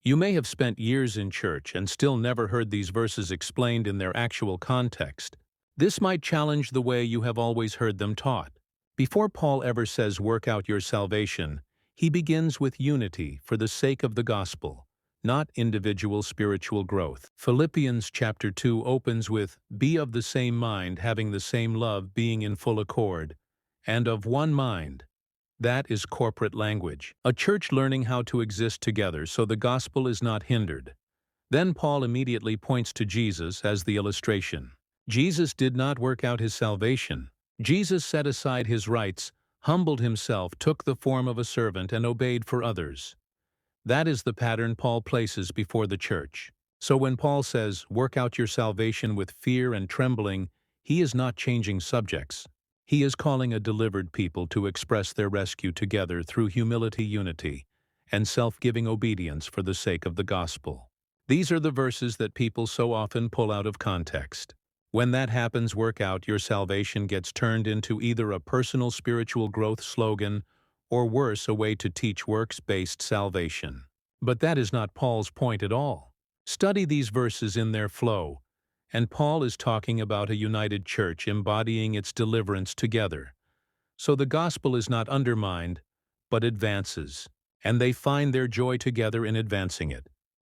You may have spent years in church and still never heard these verses explained in their actual context. This might challenge the way you have always heard them taught. Before Paul ever says work out your salvation, he begins with unity for the sake of the gospel, not individual spiritual growth. Philippians chapter 2 opens with, "Be of the same mind, having the same love, being in full accord, and of one mind." That is corporate language. A church learning how to exist together so the gospel is not hindered. Then Paul immediately points to Jesus as the illustration. Jesus did not work out his salvation. Jesus set aside his rights, humbled himself, took the form of a servant, and obeyed for others. That is the pattern Paul places before the church. So when Paul says, work out your salvation with fear and trembling, he is not changing subjects. He is calling a delivered people to express their rescue together through humility, unity, and self-giving obedience for the sake of the gospel. These are the verses that people so often pull out of context. When that happens, work out your salvation gets turned into either a personal spiritual growth slogan or worse, a way to teach works-based salvation. But that is not Paul's point at all. Study these verses in their flow, and Paul is talking about a united church embodying its deliverance together. So the gospel is not undermined, but advances, and they find their joy together in advancing it.